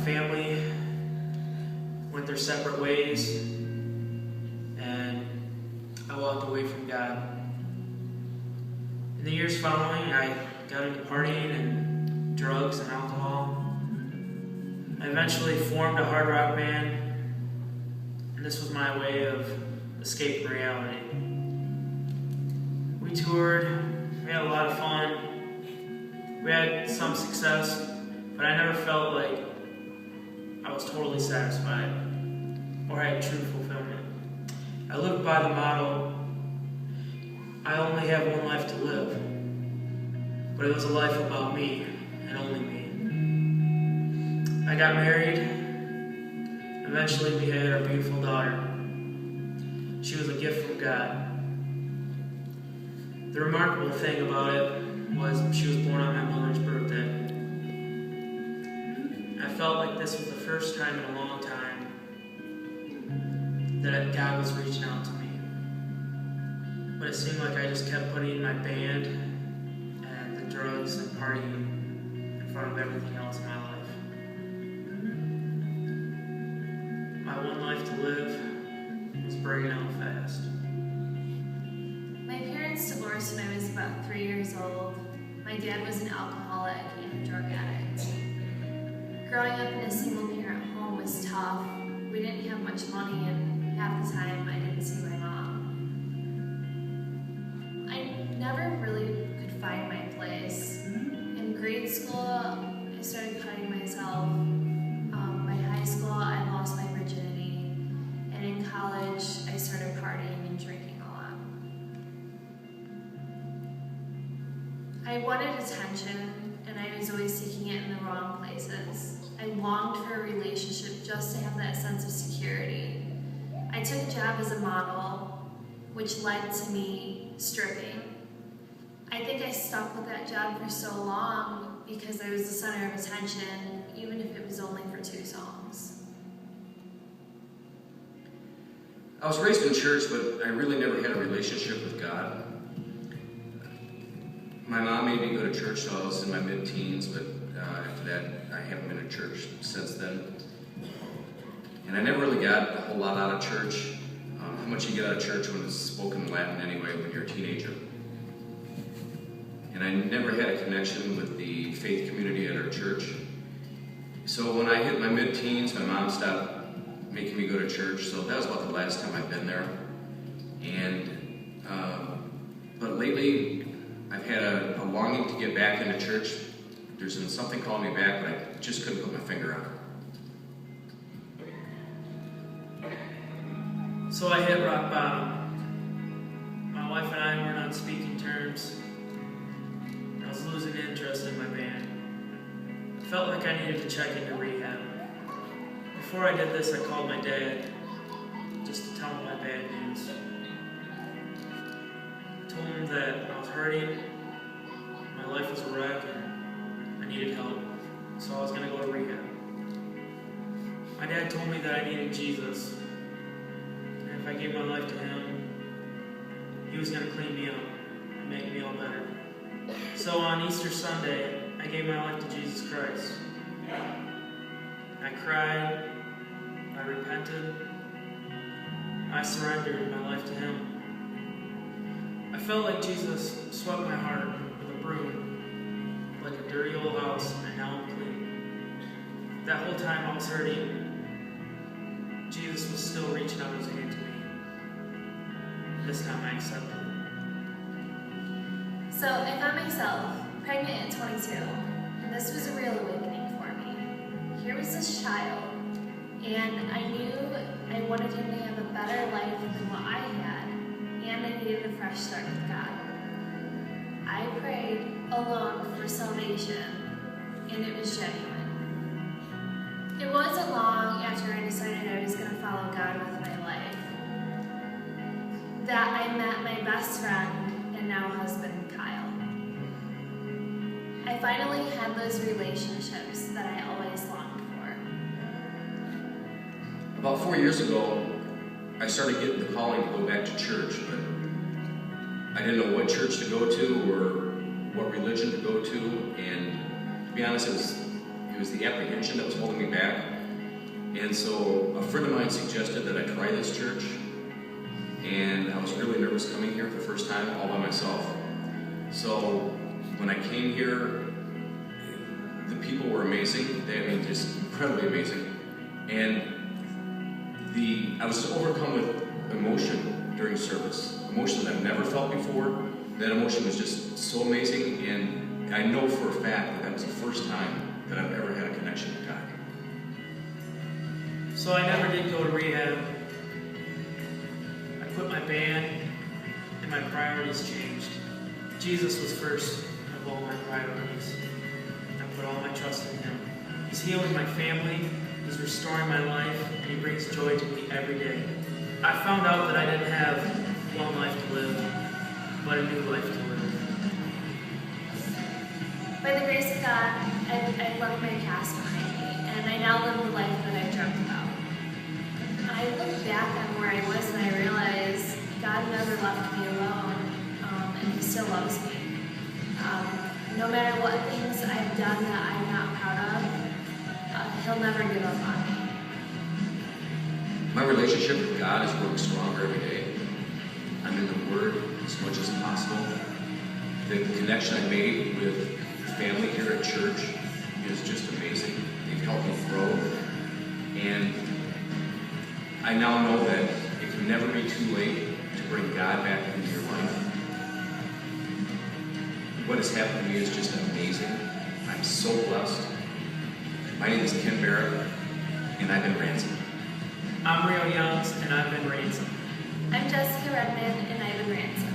family went their separate ways, and I walked away from God. In the years following, I got into partying and drugs and alcohol. I eventually formed a hard rock band, and this was my way of escaping reality. We toured, we had a lot of fun, we had some success, but I never felt like I was totally satisfied or had true fulfillment. I lived by the motto, I only have one life to live, but it was a life about me and only me. I got married. Eventually we had our beautiful daughter. She was a gift from God. The remarkable thing about it was she was born on my mother's birthday. I felt like this was the first time in a long time that God was reaching out to me. But it seemed like I just kept putting my band and the drugs and partying in front of everything else in my life. My one life to live was breaking out fast. My parents divorced when I was about 3 years old. My dad was an alcoholic and a drug addict. Growing up in a single-parent home was tough. We didn't have much money, and half the time I didn't see my mom. I never really could find my place. In grade school, I started cutting myself. By high school, I lost my virginity. And in college, I started partying and drinking a lot. I wanted attention, and I was always seeking it in the wrong places. I longed for a relationship just to have that sense of security. I took a job as a model, which led to me stripping. I think I stuck with that job for so long because I was the center of attention, even if it was only for 2 songs. I was raised in church, but I really never had a relationship with God. My mom made me go to church till I was in my mid-teens, but after that, I haven't been to church since then. And I never really got a whole lot out of church. How much you get out of church when it's spoken Latin anyway when you're a teenager. And I never had a connection with the faith community at our church. So when I hit my mid-teens, my mom stopped making me go to church, so that was about the last time I've been there. And but lately, I've had a longing to get back into church. There's been something calling me back, but I just couldn't put my finger on it. So I hit rock bottom. My wife and I weren't on speaking terms. I was losing interest in my band. I felt like I needed to check into rehab. Before I did this, I called my dad just to tell him my bad news. I told him that I was hurting, my life was a wreck, and I needed help, so I was going to go to rehab. My dad told me that I needed Jesus, and if I gave my life to him, he was going to clean me up and make me all better. So on Easter Sunday, I gave my life to Jesus Christ. I cried, I repented, I surrendered my life to him. I felt like Jesus swept my heart with a broom, like a dirty old house, and now I'm clean. That whole time I was hurting, Jesus was still reaching out his hand to me. This time I accepted it. So I found myself pregnant at 22, and this was a real awakening for me. Here was this child, and I knew I wanted him to have a better life than what I had, and I needed a fresh start with God. I prayed alone for salvation, and it was genuine. It wasn't long after I decided I was going to follow God with my life that I met my best friend and now husband, Kyle. I finally had those relationships that I always longed for. About 4 years ago, I started getting the calling to go back to church, but I didn't know what church to go to or what religion to go to, and to be honest, it It was the apprehension that was holding me back. And so a friend of mine suggested that I try this church. And I was really nervous coming here the first time all by myself. So when I came here, the people were amazing. Just incredibly amazing. And I was overcome with emotion during service. Emotion that I've never felt before. That emotion was just so amazing, and I know for a fact that was the first time that I've ever had a connection with God. So I never did go to rehab. I quit my band, and my priorities changed. Jesus was first of all my priorities. I put all my trust in Him. He's healing my family, He's restoring my life, and He brings joy to me every day. I found out that I didn't have one life to live, but a new life to live. By the grace of God, I left my past behind me, and I now live the life that I dreamt about. I look back on where I was and I realize God never left me alone, and He still loves me. No matter what things I've done that I'm not proud of, He'll never give up on me. My relationship with God is growing stronger every day. I'm in the Word as much as possible. The connection I made with family here at church is just amazing. They've helped me grow. And I now know that it can never be too late to bring God back into your life. What has happened to me is just amazing. I'm so blessed. My name is Ken Barrett, and I've been ransomed. I'm Rio Youngs, and I've been ransomed. I'm Jessica Redmond, and I've been ransomed.